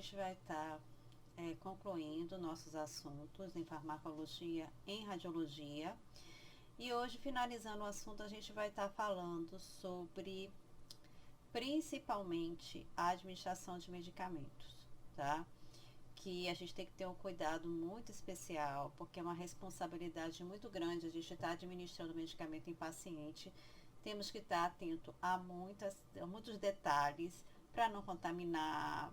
gente vai estar concluindo nossos assuntos em farmacologia, em radiologia. E hoje, finalizando o assunto, a gente vai estar falando sobre principalmente a administração de medicamentos, tá? Que a gente tem que ter um cuidado muito especial, porque é uma responsabilidade muito grande a gente estar administrando medicamento em paciente. Temos que estar atento a muitos detalhes para não contaminar,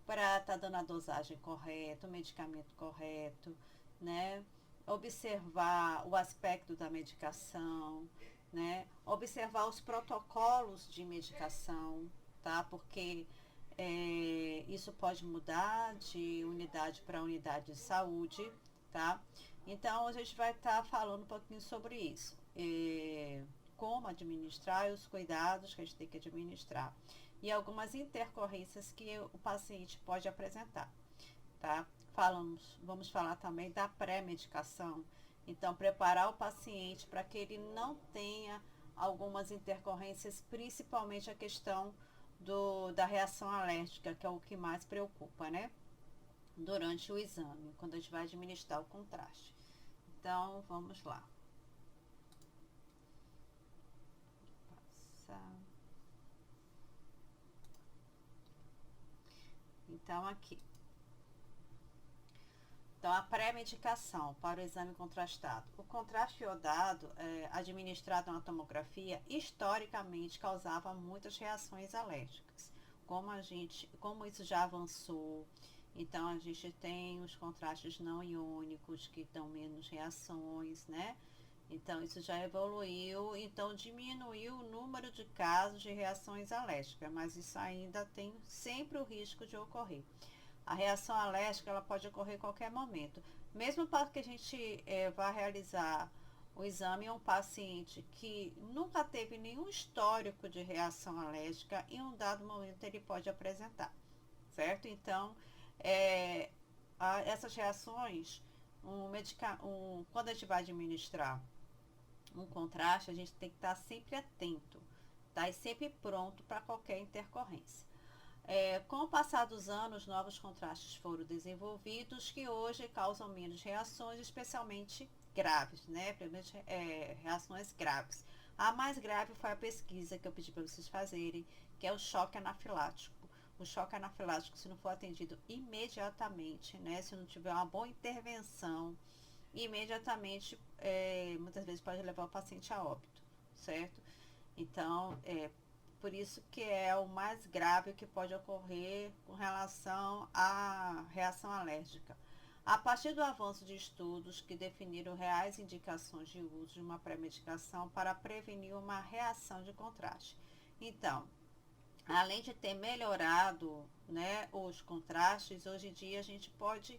para estar dando a dosagem correta, o medicamento correto, né? Observar o aspecto da medicação, né? Observar os protocolos de medicação, tá? Porque isso pode mudar de unidade para unidade de saúde, tá? Então, a gente vai estar falando um pouquinho sobre isso. Como administrar, os cuidados que a gente tem que administrar. E algumas intercorrências que o paciente pode apresentar, tá? Vamos falar também da pré-medicação. Então, preparar o paciente para que ele não tenha algumas intercorrências, principalmente a questão da reação alérgica, que é o que mais preocupa, né? Durante o exame, quando a gente vai administrar o contraste. Então, vamos lá. Passar. Então, aqui. Então, a pré-medicação para o exame contrastado. O contraste iodado, administrado na tomografia, historicamente causava muitas reações alérgicas. Como isso já avançou, então a gente tem os contrastes não iônicos que dão menos reações, né? Então, isso já evoluiu, então diminuiu o número de casos de reações alérgicas, mas isso ainda tem sempre o risco de ocorrer. A reação alérgica ela pode ocorrer em qualquer momento. Mesmo para que a gente vá realizar o exame em um paciente que nunca teve nenhum histórico de reação alérgica, em um dado momento ele pode apresentar, certo? Então, essas reações, quando a gente vai administrar um contraste, a gente tem que estar sempre atento, tá? E sempre pronto para qualquer intercorrência. Com o passar dos anos, novos contrastes foram desenvolvidos que hoje causam menos reações, especialmente graves, né? Primeiramente, reações graves. A mais grave foi a pesquisa que eu pedi para vocês fazerem, que é o choque anafilático. O choque anafilático, se não for atendido imediatamente, né? Se não tiver uma boa intervenção, imediatamente, muitas vezes pode levar o paciente a óbito, certo? Então, por isso que é o mais grave que pode ocorrer com relação à reação alérgica. A partir do avanço de estudos que definiram reais indicações de uso de uma pré-medicação para prevenir uma reação de contraste. Então, além de ter melhorado, né, os contrastes, hoje em dia a gente pode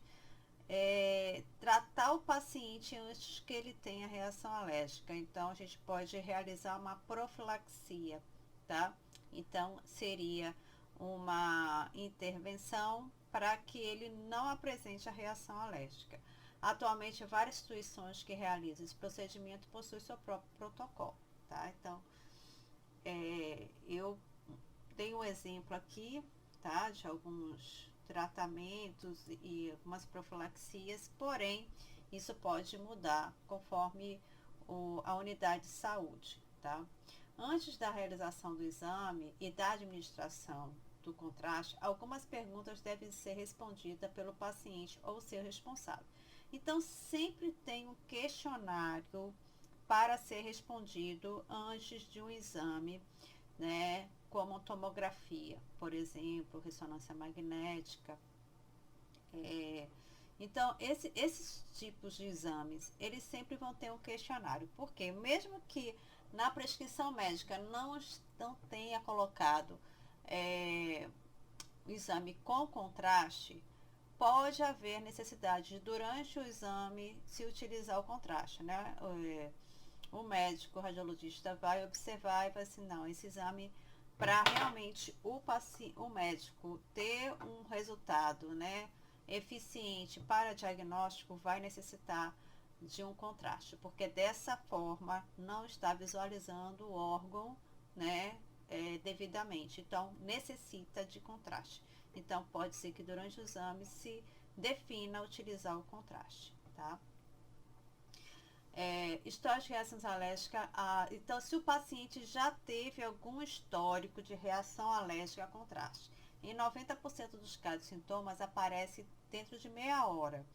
tratar o paciente antes que ele tenha reação alérgica. Então, a gente pode realizar uma profilaxia, tá? Então, seria uma intervenção para que ele não apresente a reação alérgica. Atualmente, várias instituições que realizam esse procedimento possuem seu próprio protocolo, tá? Então, eu tenho um exemplo aqui, tá? De alguns tratamentos e algumas profilaxias, porém, isso pode mudar conforme a unidade de saúde, tá? Antes da realização do exame e da administração do contraste, algumas perguntas devem ser respondidas pelo paciente ou seu responsável. Então, sempre tem um questionário para ser respondido antes de um exame, né? Como tomografia, por exemplo, ressonância magnética. Então, esses tipos de exames, eles sempre vão ter um questionário, porque mesmo que na prescrição médica não tenha colocado o exame com contraste, pode haver necessidade de, durante o exame, se utilizar o contraste, né? O médico, o radiologista vai observar e vai assim, não, esse exame, para realmente o médico ter um resultado, né, eficiente para diagnóstico, vai necessitar de um contraste, porque dessa forma não está visualizando o órgão, né, devidamente. Então, necessita de contraste. Então, pode ser que durante o exame se defina utilizar o contraste, tá? História de reações alérgicas. Então, se o paciente já teve algum histórico de reação alérgica a contraste, em 90% dos casos, sintomas aparecem dentro de meia hora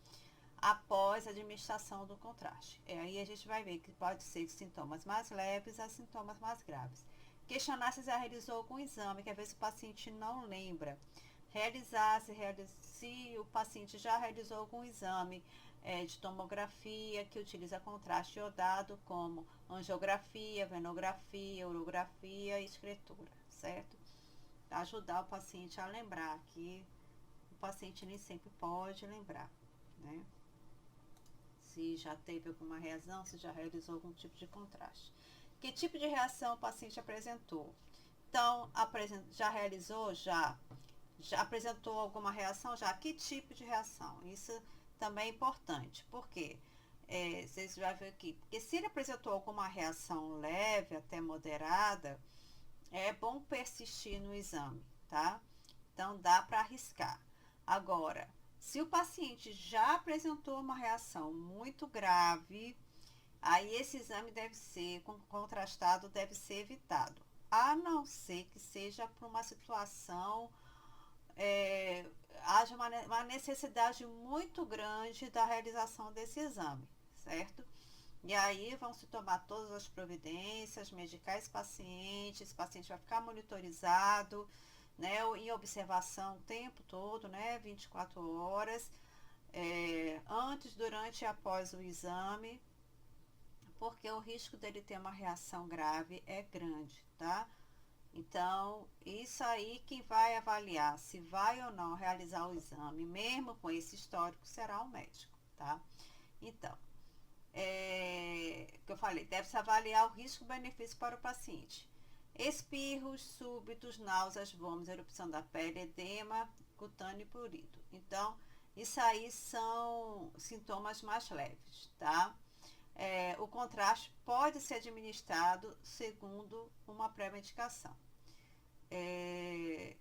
após a administração do contraste. Aí a gente vai ver que pode ser de sintomas mais leves a sintomas mais graves. Questionar se já realizou algum exame, que às vezes o paciente não lembra. Se o paciente já realizou algum exame de tomografia que utiliza contraste iodado, como angiografia, venografia, urografia e escritura, certo? Ajudar o paciente a lembrar, que o paciente nem sempre pode lembrar, né? Se já teve alguma reação, se já realizou algum tipo de contraste. Que tipo de reação o paciente apresentou? Então, já realizou? Já apresentou alguma reação? Já. Que tipo de reação? Isso também é importante. Por quê? Vocês vão ver aqui. Porque se ele apresentou alguma reação leve até moderada, é bom persistir no exame, tá? Então, dá para arriscar. Agora, se o paciente já apresentou uma reação muito grave, aí esse exame deve ser contrastado, deve ser evitado. A não ser que seja por uma situação, haja uma necessidade muito grande da realização desse exame, certo? E aí vão se tomar todas as providências, medicar esse paciente vai ficar monitorizado, né, em observação o tempo todo, né, 24 horas, antes, durante e após o exame, porque o risco dele ter uma reação grave é grande, tá? Então, isso aí quem vai avaliar se vai ou não realizar o exame, mesmo com esse histórico, será o médico, tá? Então, que eu falei, deve-se avaliar o risco-benefício para o paciente. Espirros súbitos, náuseas, vômitos, erupção da pele, edema cutâneo e prurido. Então, isso aí são sintomas mais leves, tá? O contraste pode ser administrado segundo uma pré-medicação.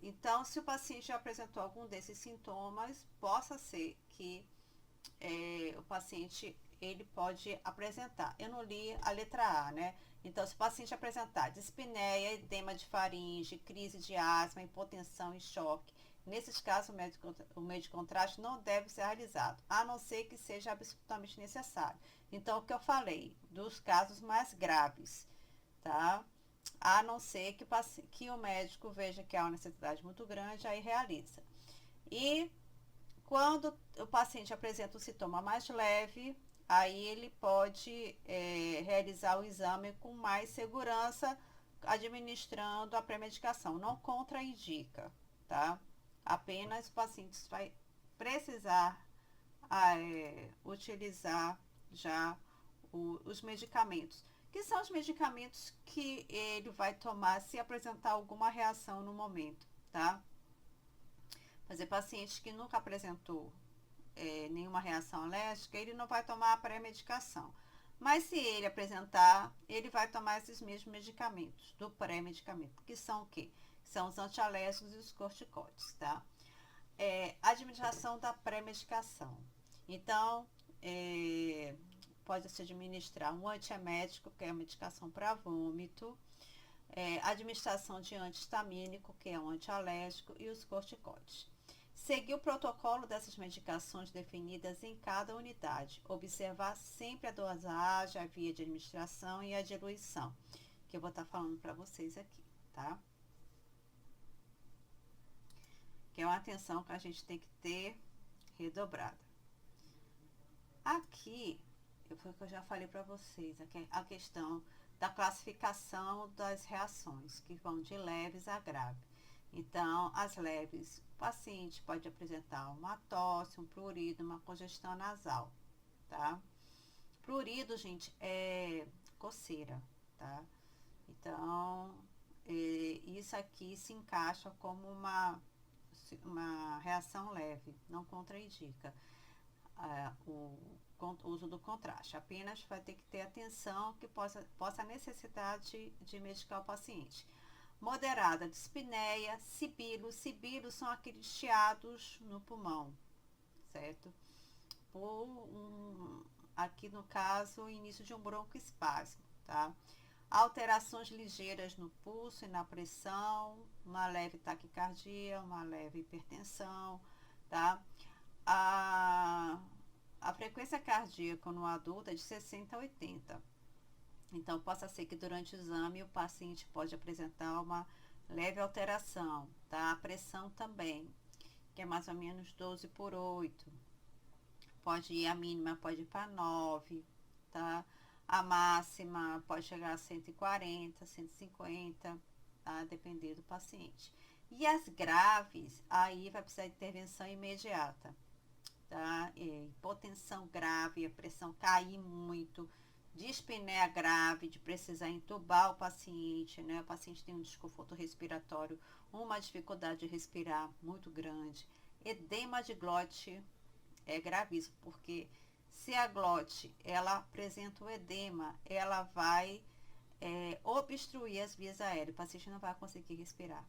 Então, se o paciente já apresentou algum desses sintomas, possa ser que o paciente ele pode apresentar. Eu não li a letra A, né? Então, se o paciente apresentar dispneia, edema de faringe, crise de asma, hipotensão e choque, nesses casos o meio de contraste não deve ser realizado, a não ser que seja absolutamente necessário. Então, o que eu falei, dos casos mais graves, tá? A não ser que o médico veja que há uma necessidade muito grande, aí realiza. E quando o paciente apresenta um sintoma mais leve, aí ele pode realizar o exame com mais segurança, administrando a pré-medicação. Não contraindica, tá? Apenas o paciente vai precisar utilizar já os medicamentos, que são os medicamentos que ele vai tomar se apresentar alguma reação no momento, tá? Mas paciente que nunca apresentou nenhuma reação alérgica, ele não vai tomar a pré-medicação. Mas se ele apresentar, ele vai tomar esses mesmos medicamentos do pré-medicamento, que são o quê? São os antialérgicos e os corticoides, tá? Administração da pré-medicação. Então, pode-se administrar um antiemético, que é a medicação para vômito, administração de antihistamínico, que é um antialérgico, e os corticoides. Seguir o protocolo dessas medicações definidas em cada unidade. Observar sempre a dosagem, a via de administração e a diluição, que eu vou estar falando para vocês aqui, tá? Que é uma atenção que a gente tem que ter redobrada. Aqui, foi o que eu já falei para vocês, a questão da classificação das reações, que vão de leves a grave. Então, as leves, o paciente pode apresentar uma tosse, um prurido, uma congestão nasal, tá? Prurido, gente, é coceira, tá? Então, isso aqui se encaixa como uma reação leve, não contraindica o uso do contraste. Apenas vai ter que ter atenção que possa necessitar de medicar o paciente. Moderada, dispneia, sibilo. Sibilo são aqueles chiados no pulmão, certo? Aqui no caso, o início de um broncoespasmo, tá? Alterações ligeiras no pulso e na pressão, uma leve taquicardia, uma leve hipertensão, tá? A frequência cardíaca no adulto é de 60 a 80. Então, possa ser que durante o exame o paciente pode apresentar uma leve alteração, tá? A pressão também, que é mais ou menos 12 por 8. Pode ir, a mínima pode ir para 9, tá? A máxima pode chegar a 140, 150, tá? Depender do paciente. E as graves, aí vai precisar de intervenção imediata, tá? Hipotensão grave, a pressão cair muito, dispneia grave, de precisar entubar o paciente, né? O paciente tem um desconforto respiratório, uma dificuldade de respirar muito grande. Edema de glote é gravíssimo, porque se a glote ela apresenta o edema, ela vai obstruir as vias aéreas, o paciente não vai conseguir respirar.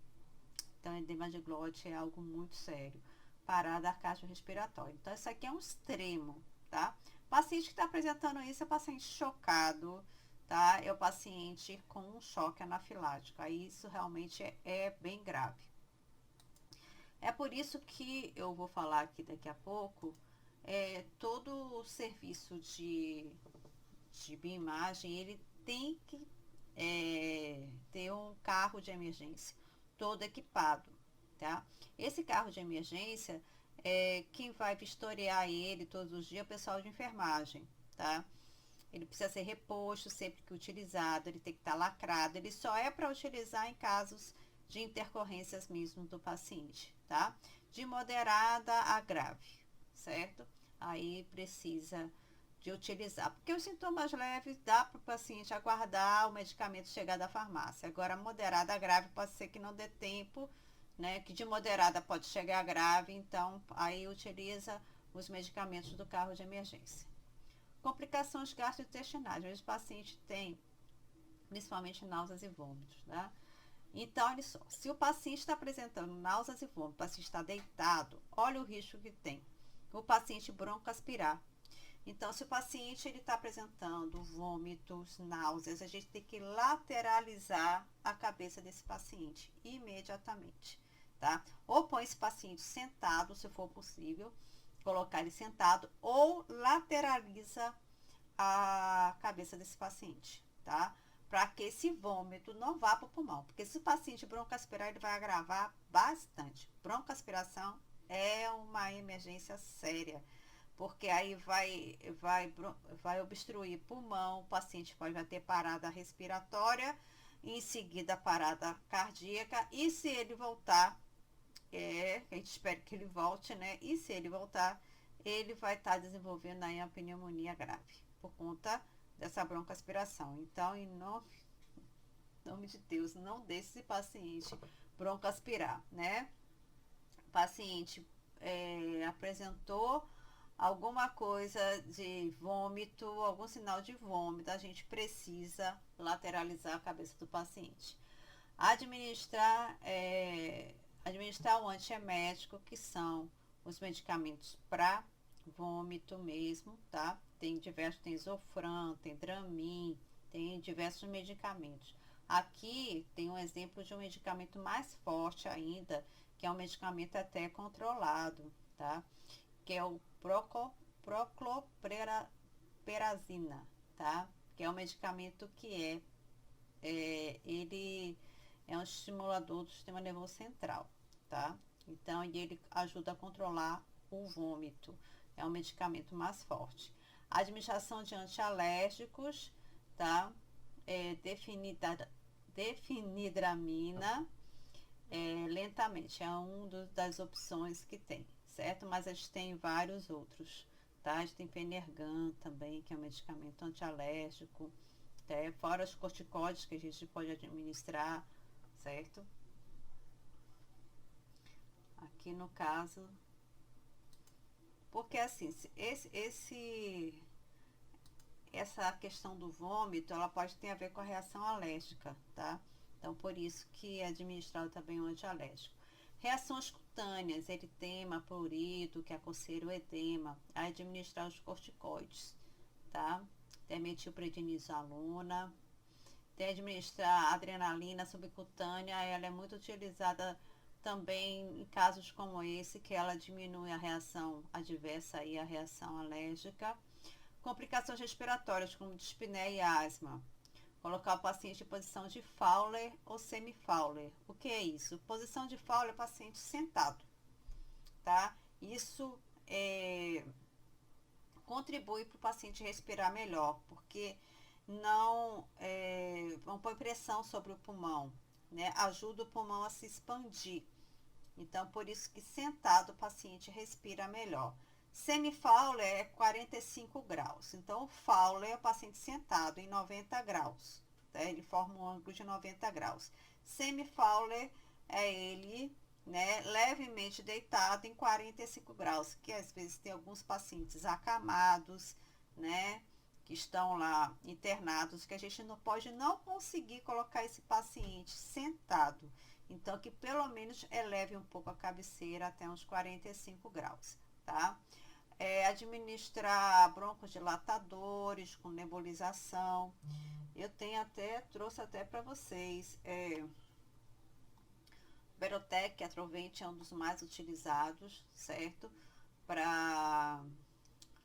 Então, edema de glote é algo muito sério. Parada cardiorrespiratória. Então, isso aqui é um extremo, tá? O paciente que está apresentando isso é o paciente chocado, tá? É o paciente com um choque anafilático. Aí, isso realmente é bem grave. É por isso que eu vou falar aqui daqui a pouco, todo o serviço de bioimagem, ele tem que ter um carro de emergência todo equipado, tá? Esse carro de emergência, quem vai vistoriar ele todos os dias é o pessoal de enfermagem, tá? Ele precisa ser reposto sempre que utilizado, ele tem que estar lacrado, ele só é para utilizar em casos de intercorrências mesmo do paciente, tá? De moderada a grave, certo? Aí precisa de utilizar, porque os sintomas leves dá para o paciente aguardar o medicamento chegar da farmácia. Agora, moderada a grave pode ser que não dê tempo, né? Que de moderada pode chegar a grave, então aí utiliza os medicamentos do carro de emergência. Complicações gastrointestinais, às vezes o paciente tem principalmente náuseas e vômitos, né? Então, olha só, se o paciente está apresentando náuseas e vômitos, o paciente está deitado, olha o risco que tem. O paciente broncoaspirar. Então, se o paciente está apresentando vômitos, náuseas, a gente tem que lateralizar a cabeça desse paciente imediatamente, tá? Ou põe esse paciente sentado, se for possível, colocar ele sentado, ou lateraliza a cabeça desse paciente, tá? Para que esse vômito não vá para o pulmão, porque se o paciente broncoaspirar, ele vai agravar bastante. Broncoaspiração é uma emergência séria, porque aí vai obstruir pulmão, o paciente pode ter parada respiratória, em seguida parada cardíaca, e se ele voltar, a gente espera que ele volte, né? E se ele voltar, ele vai estar desenvolvendo aí uma pneumonia grave, por conta dessa broncoaspiração. Então, em nome de Deus, não deixe esse paciente broncoaspirar, né? O paciente apresentou alguma coisa de vômito, algum sinal de vômito, a gente precisa lateralizar a cabeça do paciente. Administrar o antiemético, que são os medicamentos para vômito mesmo, tá? Tem Zofran, tem Dramin, tem diversos medicamentos. Aqui tem um exemplo de um medicamento mais forte ainda, que é um medicamento até controlado, tá? Que é o procloperazina, tá? Que é um medicamento que ele é um estimulador do sistema nervoso central, tá? Então, ele ajuda a controlar o vômito. É um medicamento mais forte. A administração de antialérgicos, tá? Defenidramina, lentamente, é uma das opções que tem, certo? Mas a gente tem vários outros, tá? A gente tem Penergan também, que é um medicamento antialérgico, fora os corticóides que a gente pode administrar, certo? Aqui no caso, porque assim, essa questão do vômito, ela pode ter a ver com a reação alérgica, tá? Então, por isso que é administrado também o antialérgico. Reações cutâneas, eritema, prurito, que é a coceira, o edema, aí administrar os corticoides, tá? Tem metilprednisolona, tem administrar adrenalina subcutânea, ela é muito utilizada também em casos como esse, que ela diminui a reação adversa e a reação alérgica. Complicações respiratórias, como dispneia e asma. Colocar o paciente em posição de Fowler ou semi-Fowler. O que é isso? Posição de Fowler é o paciente sentado, tá? Isso contribui para o paciente respirar melhor, porque não põe pressão sobre o pulmão, né? Ajuda o pulmão a se expandir. Então, por isso que sentado o paciente respira melhor. Semi-Fowler é 45 graus. Então, o Fowler é o paciente sentado em 90 graus. Tá? Ele forma um ângulo de 90 graus. Semi-Fowler é ele, né, levemente deitado em 45 graus, que às vezes tem alguns pacientes acamados, né, que estão lá internados, que a gente não pode não conseguir colocar esse paciente sentado. Então, que pelo menos eleve um pouco a cabeceira até uns 45 graus, tá? Administrar broncodilatadores com nebulização. Eu trouxe até para vocês. Berotec, Atrovente é um dos mais utilizados, certo? Para,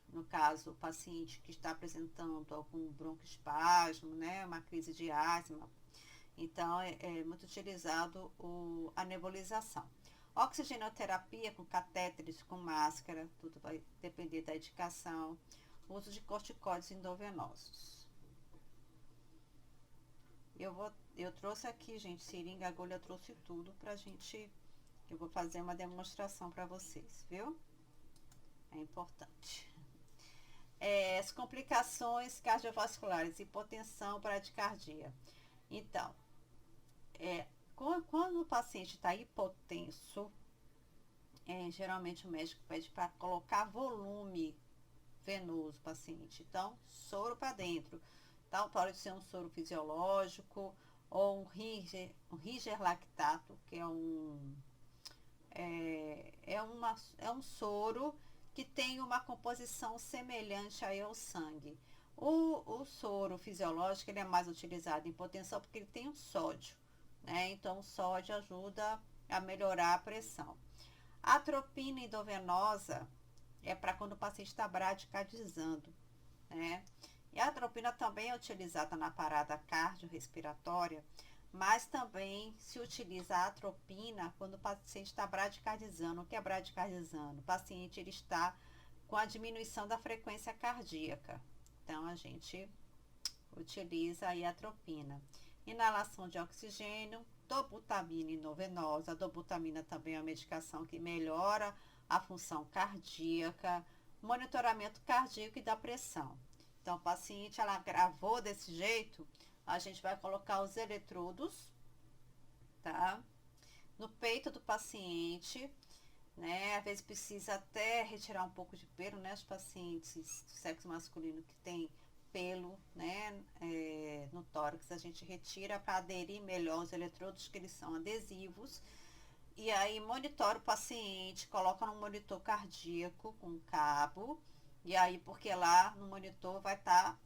no caso, o paciente que está apresentando algum broncoespasmo, né? Uma crise de asma. Então, é muito utilizado a nebulização. Oxigenoterapia com catéteres, com máscara, tudo vai depender da indicação. Uso de corticoides endovenosos. Eu trouxe aqui, gente, seringa, agulha, eu trouxe tudo pra gente. Eu vou fazer uma demonstração para vocês, viu? É importante. As complicações cardiovasculares, hipotensão, bradicardia. Então, quando o paciente está hipotenso, geralmente o médico pede para colocar volume venoso no paciente. Então, soro para dentro. Então, pode ser um soro fisiológico ou um Riger lactato, que é um soro que tem uma composição semelhante aí ao sangue. O soro fisiológico ele é mais utilizado em hipotensão porque ele tem o sódio, né? Então, o sódio ajuda a melhorar a pressão. A atropina endovenosa é para quando o paciente está bradicardizando, né? E a atropina também é utilizada na parada cardiorrespiratória, mas também se utiliza a atropina quando o paciente está bradicardizando. O que é bradicardizando? O paciente ele está com a diminuição da frequência cardíaca. Então, a gente utiliza aí a atropina. Inalação de oxigênio, dobutamina endovenosa. A dobutamina também é uma medicação que melhora a função cardíaca, monitoramento cardíaco e da pressão. Então, o paciente, ela gravou desse jeito, a gente vai colocar os eletrodos, tá? No peito do paciente, né? Às vezes precisa até retirar um pouco de pelo, né? Os pacientes do sexo masculino que tem pelo, né? No tórax, a gente retira para aderir melhor os eletrodos, que eles são adesivos. E aí monitora o paciente, coloca no monitor cardíaco com cabo. E aí, porque lá no monitor vai estar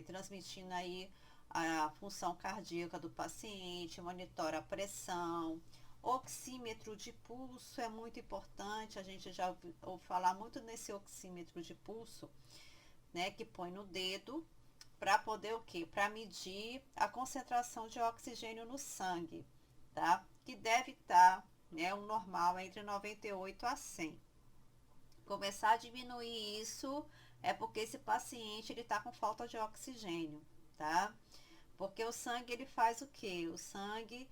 transmitindo aí a função cardíaca do paciente, monitora a pressão. Oxímetro de pulso é muito importante, a gente já ouviu falar muito nesse oxímetro de pulso, né, que põe no dedo para poder o quê? Para medir a concentração de oxigênio no sangue, tá? Que deve estar, né, o normal entre 98 a 100. Começar a diminuir isso é porque esse paciente ele está com falta de oxigênio, tá? Porque o sangue ele faz o quê? O sangue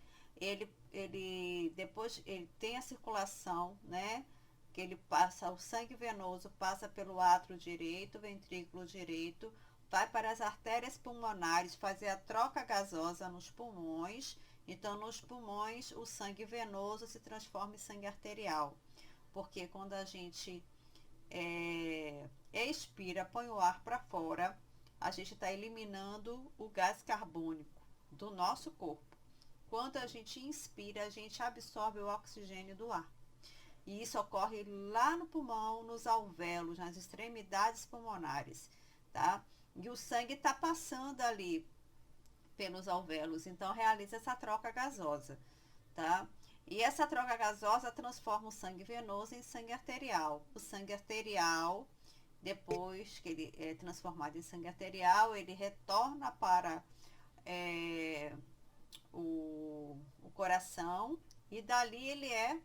depois ele tem a circulação, né? Que ele passa, o sangue venoso passa pelo átrio direito, ventrículo direito, vai para as artérias pulmonares fazer a troca gasosa nos pulmões. Então, nos pulmões, o sangue venoso se transforma em sangue arterial. Porque quando a gente expira, põe o ar para fora, a gente está eliminando o gás carbônico do nosso corpo. quando a gente inspira, a gente absorve o oxigênio do ar. E isso ocorre lá no pulmão, nos alvéolos, nas extremidades pulmonares, tá? E o sangue está passando ali pelos alvéolos, então realiza essa troca gasosa, tá? E essa troca gasosa transforma o sangue venoso em sangue arterial. O sangue arterial, depois que ele é transformado em sangue arterial, ele retorna para é, o coração e dali ele é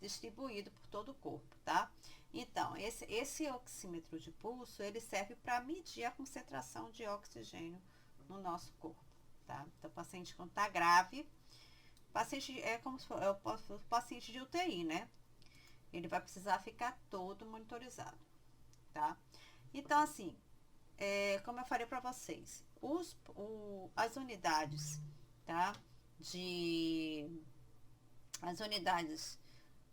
distribuído por todo o corpo, tá? Então, esse oxímetro de pulso, ele serve para medir a concentração de oxigênio no nosso corpo, tá? Então, o paciente quando está grave, paciente é como se for, é o paciente de UTI, né? Ele vai precisar ficar todo monitorizado, tá? Então, assim, como eu falei para vocês, as unidades, tá? As unidades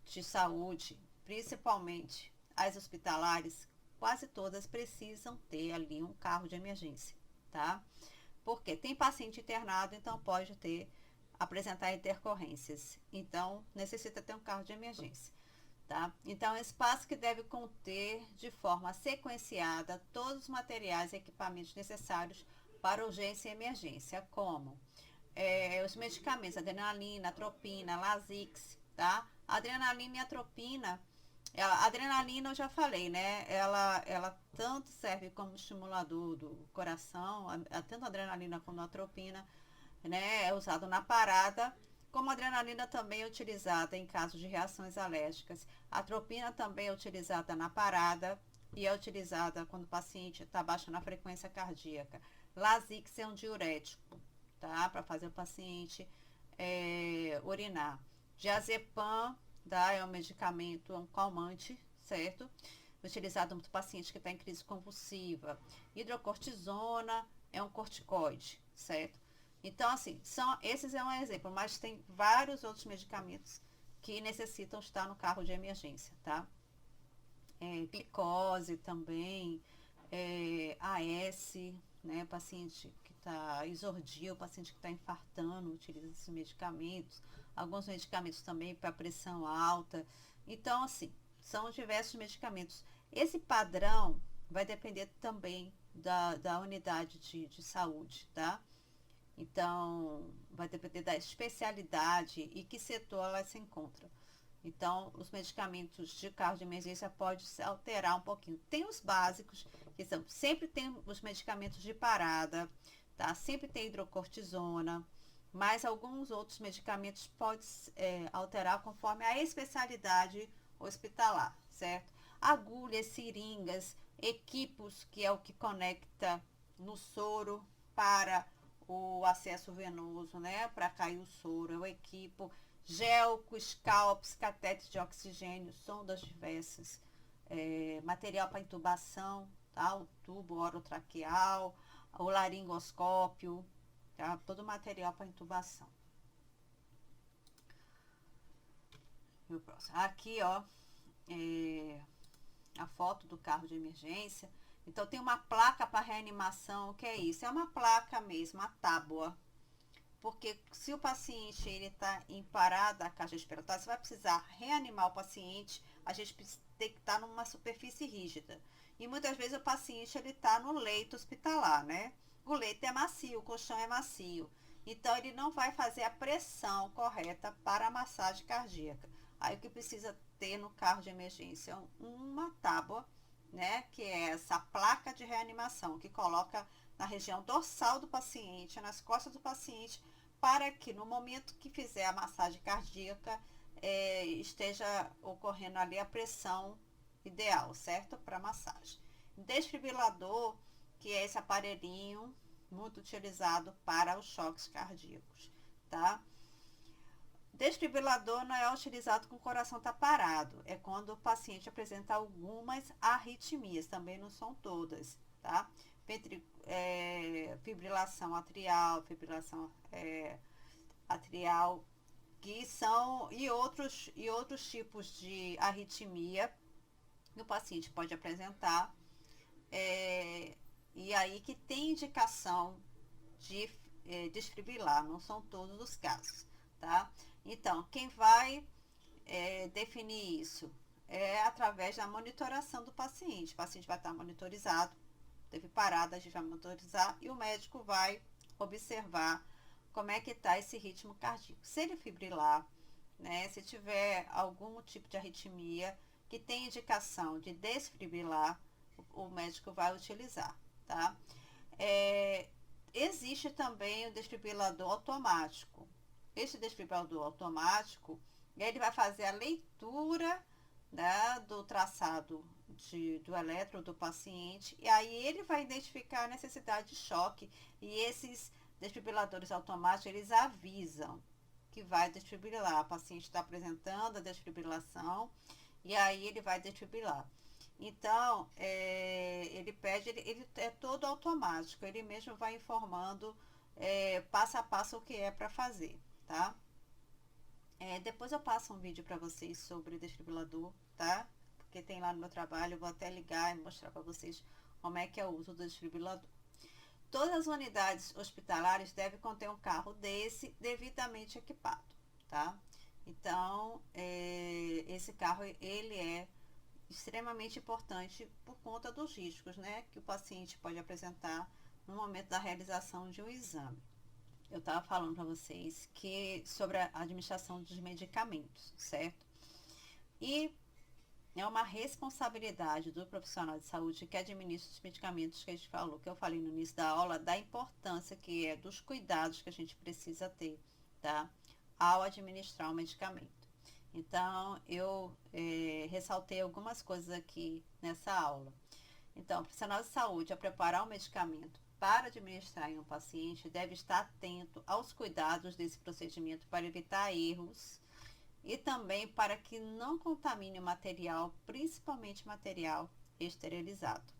de saúde, principalmente as hospitalares, quase todas precisam ter ali um carro de emergência, tá? Porque tem paciente internado, então pode apresentar intercorrências. Então, necessita ter um carro de emergência, tá? Então, é um espaço que deve conter de forma sequenciada todos os materiais e equipamentos necessários para urgência e emergência, como os medicamentos, adrenalina, atropina, Lasix, tá? A adrenalina e atropina, a adrenalina eu já falei, né? Ela tanto serve como estimulador do coração, tanto a adrenalina como a atropina, né? É usado na parada, como a adrenalina também é utilizada em caso de reações alérgicas. A atropina também é utilizada na parada e é utilizada quando o paciente está baixo na frequência cardíaca. Lasix é um diurético, tá? Para fazer o paciente urinar. Diazepam, tá? É um medicamento, um calmante, certo? Utilizado no paciente que está em crise convulsiva. Hidrocortisona é um corticoide, certo? Então, assim, esses é um exemplo, mas tem vários outros medicamentos que necessitam estar no carro de emergência, tá? Glicose também, AS, né? Paciente que está exordia, o paciente que está infartando, utiliza esses medicamentos. Alguns medicamentos também para pressão alta. Então, assim, são diversos medicamentos. Esse padrão vai depender também da unidade de saúde, tá? Então, vai depender da especialidade e que setor ela se encontra. Então, os medicamentos de carro de emergência pode se alterar um pouquinho. Tem os básicos, que sempre tem os medicamentos de parada, tá? Sempre tem hidrocortisona, mas alguns outros medicamentos podem alterar conforme a especialidade hospitalar, certo? Agulhas, seringas, equipos, que é o que conecta no soro para o acesso venoso, né? Para cair o soro, é o equipo. Gelco, scalps, catetes de oxigênio, sondas diversas, material para intubação, tá? O tubo orotraqueal, o laringoscópio, tá? Todo material para intubação. E o próximo. Aqui, ó, a foto do carro de emergência. Então, tem uma placa para reanimação. O que é isso? É uma placa mesmo, a tábua. Porque se o paciente está em parada cardiorrespiratória, você vai precisar reanimar o paciente, a gente tem que estar numa superfície rígida. E muitas vezes o paciente está no leito hospitalar, né? O leito é macio, o colchão é macio. Então, ele não vai fazer a pressão correta para a massagem cardíaca. Aí, o que precisa ter no carro de emergência? Uma tábua, né? Que é essa placa de reanimação, que coloca na região dorsal do paciente, nas costas do paciente, para que no momento que fizer a massagem cardíaca esteja ocorrendo ali a pressão ideal, certo? Para massagem. Desfibrilador, que é esse aparelhinho muito utilizado para os choques cardíacos, tá? Desfibrilador não é utilizado quando o coração está parado, é quando o paciente apresenta algumas arritmias, também não são todas, tá? Fibrilação atrial, atrial, que são e outros tipos de arritmia que o paciente pode apresentar, e aí que tem indicação de desfibrilar, não são todos os casos, tá? Então, quem vai definir isso é através da monitoração do paciente. O paciente vai estar monitorizado, teve parada, a gente vai monitorizar e o médico vai observar como é que está esse ritmo cardíaco. Se ele fibrilar, né, se tiver algum tipo de arritmia que tem indicação de desfibrilar, o médico vai utilizar, tá? Existe também o desfibrilador automático. Esse desfibrilador automático, ele vai fazer a leitura, né, do traçado do eletro do paciente, e aí ele vai identificar a necessidade de choque, e esses desfibriladores automáticos, eles avisam que vai desfibrilar, o paciente está apresentando a desfibrilação, e aí ele vai desfibrilar. Então, ele pede, ele é todo automático, ele mesmo vai informando passo a passo o que é para fazer, tá? Depois eu passo um vídeo para vocês sobre desfibrilador, tá? Porque tem lá no meu trabalho, eu vou até ligar e mostrar para vocês como é que é o uso do desfibrilador. Todas as unidades hospitalares devem conter um carro desse devidamente equipado, tá? Então, esse carro, ele é extremamente importante por conta dos riscos, né, que o paciente pode apresentar no momento da realização de um exame. Eu estava falando para vocês que sobre a administração dos medicamentos, certo? E é uma responsabilidade do profissional de saúde que administra os medicamentos que a gente falou, que eu falei no início da aula, da importância que é dos cuidados que a gente precisa ter, tá? Ao administrar o medicamento. Então, eu ressaltei algumas coisas aqui nessa aula. Então, o profissional de saúde, ao preparar o medicamento para administrar em um paciente, deve estar atento aos cuidados desse procedimento para evitar erros e também para que não contamine o material, principalmente material esterilizado.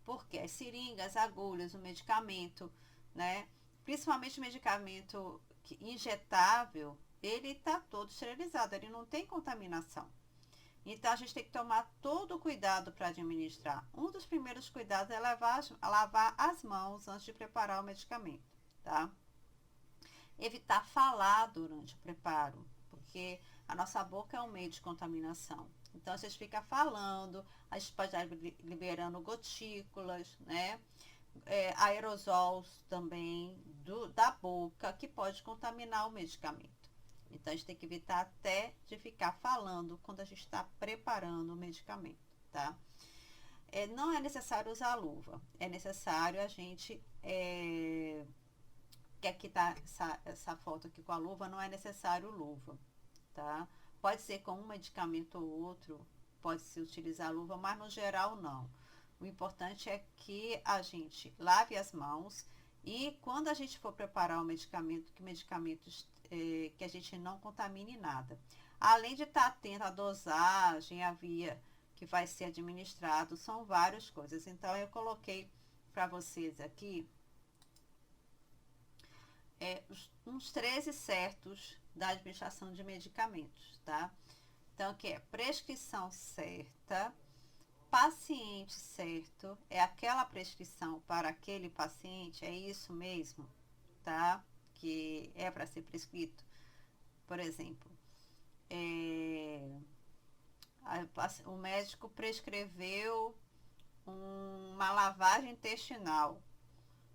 Porque as seringas, agulhas, o medicamento, né, principalmente o medicamento injetável, ele está todo esterilizado, ele não tem contaminação. Então, a gente tem que tomar todo o cuidado para administrar. Um dos primeiros cuidados é lavar as mãos antes de preparar o medicamento, tá? Evitar falar durante o preparo, porque a nossa boca é um meio de contaminação. Então, se a gente fica falando, a gente pode estar liberando gotículas, né? Aerosols também da boca, que pode contaminar o medicamento. Então, a gente tem que evitar até de ficar falando quando a gente está preparando o medicamento, tá? Não é necessário usar luva. É necessário a gente... que aqui tá essa foto aqui com a luva, não é necessário luva, tá? Pode ser com um medicamento ou outro, pode-se utilizar a luva, mas no geral não. O importante é que a gente lave as mãos e quando a gente for preparar o medicamento, que medicamentos que a gente não contamine nada. Além de estar atento à dosagem, à via que vai ser administrado, são várias coisas. Então, eu coloquei para vocês aqui uns 13 certos da administração de medicamentos, tá? Então, que é prescrição certa, paciente certo, é aquela prescrição para aquele paciente, é isso mesmo, tá? Que é para ser prescrito. Por exemplo, o médico prescreveu uma lavagem intestinal.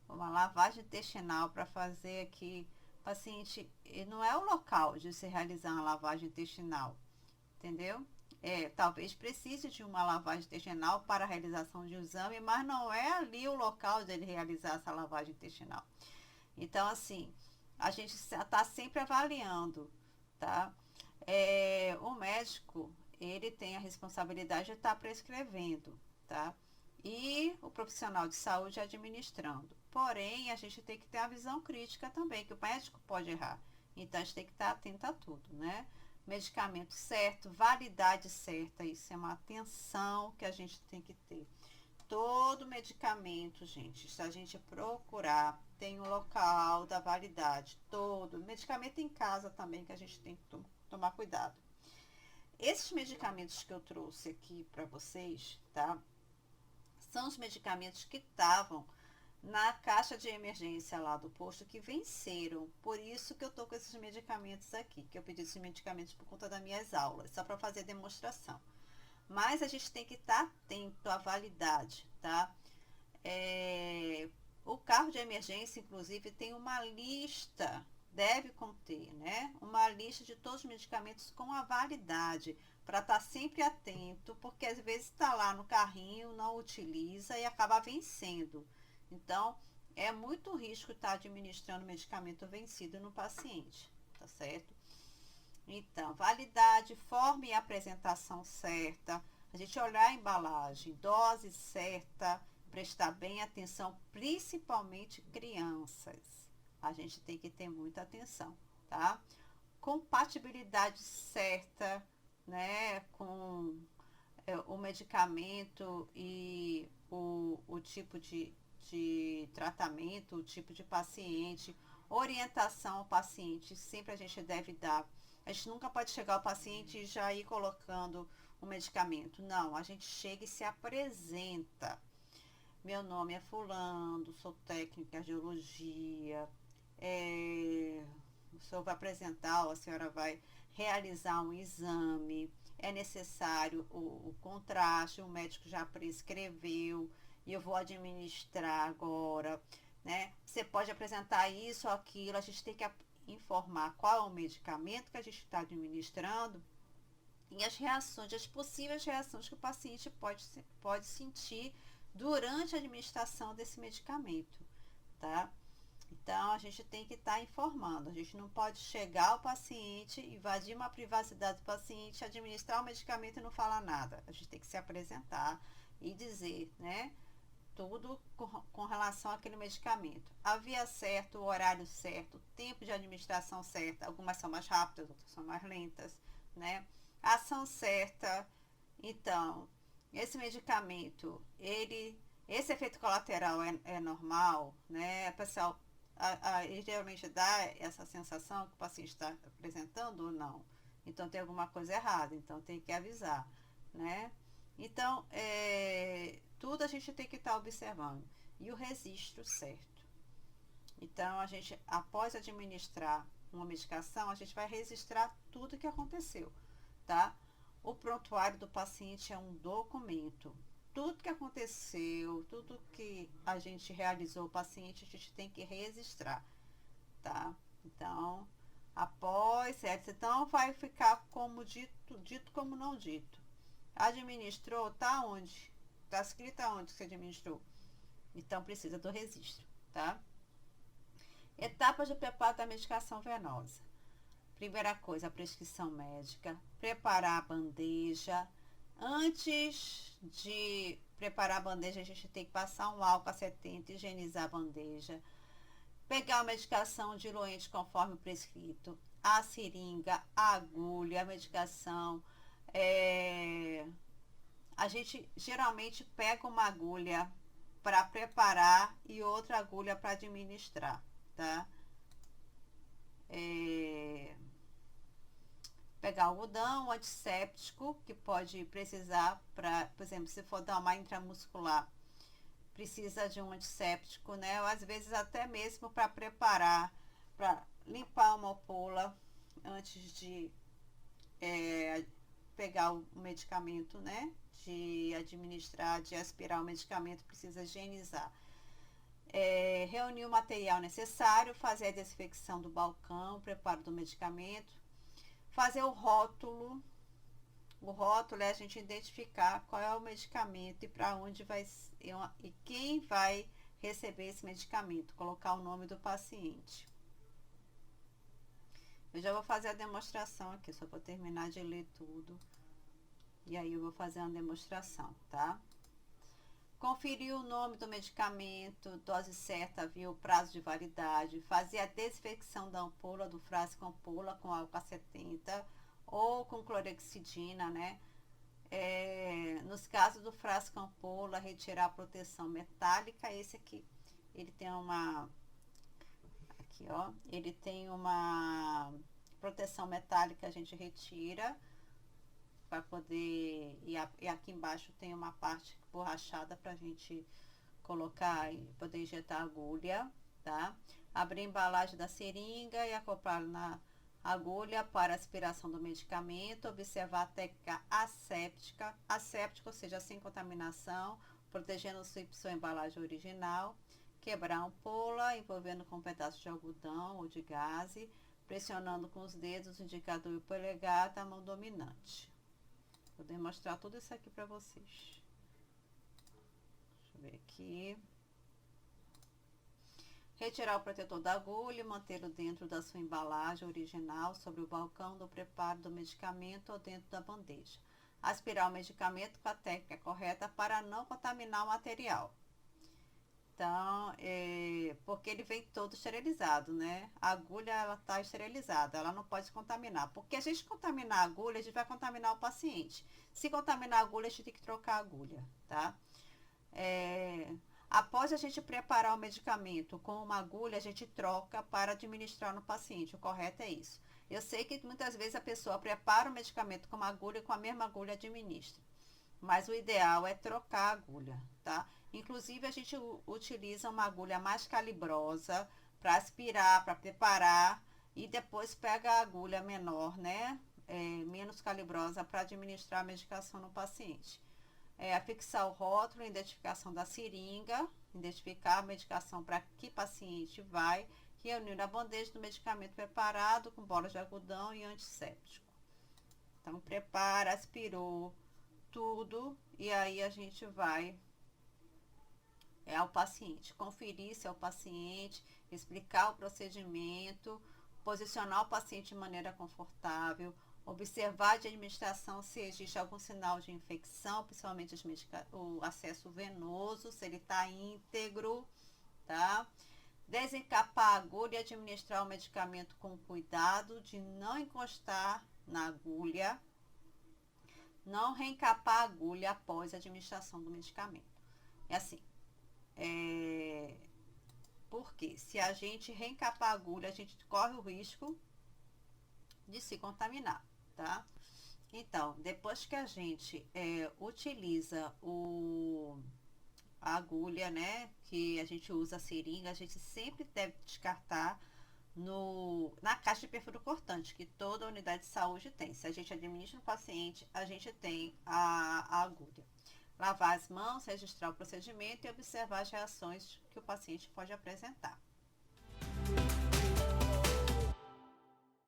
Uma lavagem intestinal para fazer aqui, paciente, não é o local de se realizar uma lavagem intestinal, entendeu? Talvez precise de uma lavagem intestinal para a realização de um exame, mas não é ali o local de ele realizar essa lavagem intestinal. Então, assim, a gente está sempre avaliando, tá? O médico, ele tem a responsabilidade de estar prescrevendo, tá? E o profissional de saúde administrando. Porém, a gente tem que ter a visão crítica também, que o médico pode errar. Então, a gente tem que estar atento a tudo, né? Medicamento certo, validade certa, isso é uma atenção que a gente tem que ter. Todo medicamento, gente, se a gente procurar, tem um local da validade, todo. Medicamento em casa também, que a gente tem que tomar cuidado. Esses medicamentos que eu trouxe aqui para vocês, tá? São os medicamentos que estavam na caixa de emergência lá do posto que venceram. Por isso que eu tô com esses medicamentos aqui, que eu pedi esses medicamentos por conta das minhas aulas, só para fazer demonstração. Mas a gente tem que estar atento à validade, tá? O carro de emergência, inclusive, tem uma lista, deve conter, né? Uma lista de todos os medicamentos com a validade, para estar sempre atento, porque às vezes está lá no carrinho, não utiliza e acaba vencendo. Então, é muito risco estar administrando medicamento vencido no paciente, tá certo? Então, validade, forma e apresentação certa, a gente olhar a embalagem, dose certa, prestar bem atenção, principalmente crianças. A gente tem que ter muita atenção, tá? Compatibilidade certa, né, com o medicamento e o tipo de tratamento, o tipo de paciente, orientação ao paciente, sempre a gente deve dar. A gente nunca pode chegar ao paciente e já ir colocando o medicamento. Não, a gente chega e se apresenta. Meu nome é fulano, sou técnico em cardiologia, o senhor vai apresentar, ou a senhora vai realizar um exame, é necessário o contraste, o médico já prescreveu e eu vou administrar agora, né? Você pode apresentar isso ou aquilo, a gente tem que informar qual é o medicamento que a gente está administrando e as reações, as possíveis reações que o paciente pode sentir durante a administração desse medicamento, tá? Então, a gente tem que estar informando. A gente não pode chegar ao paciente, invadir uma privacidade do paciente, administrar o medicamento e não falar nada. A gente tem que se apresentar e dizer, né, tudo com relação àquele medicamento. A via certa, o horário certo, o tempo de administração certa. Algumas são mais rápidas, outras são mais lentas, né? A ação certa. Então, esse medicamento, esse efeito colateral é normal, né? Pessoal, ele geralmente dá essa sensação que o paciente está apresentando ou não. Então tem alguma coisa errada, então tem que avisar, né? Então, tudo a gente tem que estar observando. E o registro certo. Então, a gente, após administrar uma medicação, a gente vai registrar tudo o que aconteceu, tá? O prontuário do paciente é um documento. Tudo que aconteceu, tudo que a gente realizou o paciente, a gente tem que registrar, tá? Então, após, certo? Então, vai ficar como dito como não dito. Administrou, tá onde? Tá escrito aonde que você administrou. Então, precisa do registro, tá? Etapas de preparo da medicação venosa. Primeira coisa, a prescrição médica, preparar a bandeja. Antes de preparar a bandeja, a gente tem que passar um álcool a 70, higienizar a bandeja, pegar a medicação diluente conforme prescrito, a seringa, a agulha, a medicação. A gente geralmente pega uma agulha para preparar e outra agulha para administrar, tá? Pegar algodão, antisséptico, que pode precisar para, por exemplo, se for dar uma intramuscular, precisa de um antisséptico, né? Ou às vezes até mesmo para preparar, para limpar uma ampola antes de pegar o medicamento, né? De administrar, de aspirar o medicamento, precisa higienizar. Reunir o material necessário, fazer a desinfecção do balcão, preparo do medicamento, fazer o rótulo. O rótulo é a gente identificar qual é o medicamento e para onde vai e quem vai receber esse medicamento, colocar o nome do paciente. Eu já vou fazer a demonstração aqui, só vou terminar de ler tudo e aí eu vou fazer uma demonstração, tá? Conferir o nome do medicamento, dose certa, viu, prazo de validade, fazer a desinfecção da ampola, do frasco ampola com álcool 70 ou com clorexidina, né? Nos casos do frasco ampola, retirar a proteção metálica. Esse aqui, ele tem uma, aqui ó, ele tem uma proteção metálica, a gente retira para poder, e aqui embaixo tem uma parte borrachada para a gente colocar e poder injetar a agulha, tá? Abrir a embalagem da seringa e acoplar na agulha para aspiração do medicamento, observar a técnica asséptica, ou seja, sem contaminação, protegendo sua embalagem original, quebrar a ampola, envolvendo com um pedaço de algodão ou de gaze, pressionando com os dedos, o indicador e o polegar da mão dominante. Vou demonstrar tudo isso aqui para vocês. Deixa eu ver aqui. Retirar o protetor da agulha e mantê-lo dentro da sua embalagem original sobre o balcão do preparo do medicamento ou dentro da bandeja. Aspirar o medicamento com a técnica correta para não contaminar o material. Então, porque ele vem todo esterilizado, né? A agulha, ela está esterilizada, ela não pode se contaminar. Porque a gente contaminar a agulha, a gente vai contaminar o paciente. Se contaminar a agulha, a gente tem que trocar a agulha, tá? Após a gente preparar o medicamento com uma agulha, a gente troca para administrar no paciente. O correto é isso. Eu sei que muitas vezes a pessoa prepara o medicamento com uma agulha e com a mesma agulha administra. Mas o ideal é trocar a agulha, tá? Inclusive, a gente utiliza uma agulha mais calibrosa para aspirar, para preparar, e depois pega a agulha menor, né? Menos calibrosa para administrar a medicação no paciente. Afixar o rótulo, identificação da seringa, identificar a medicação para que paciente vai, reunir a bandeja do medicamento preparado com bolas de algodão e antisséptico. Então, prepara, aspirou tudo e aí a gente vai ao paciente, conferir se é o paciente, explicar o procedimento, posicionar o paciente de maneira confortável, observar a administração se existe algum sinal de infecção, principalmente o acesso venoso, se ele está íntegro, tá? Desencapar a agulha e administrar o medicamento com cuidado de não encostar na agulha, não reencapar a agulha após a administração do medicamento. É assim, porque se a gente reencapar a agulha, a gente corre o risco de se contaminar, tá? Então, depois que a gente utiliza a agulha, né, que a gente usa a seringa, a gente sempre deve descartar na caixa de perfuro cortante, que toda unidade de saúde tem. Se a gente administra no paciente, a gente tem a agulha. Lavar as mãos, registrar o procedimento e observar as reações que o paciente pode apresentar.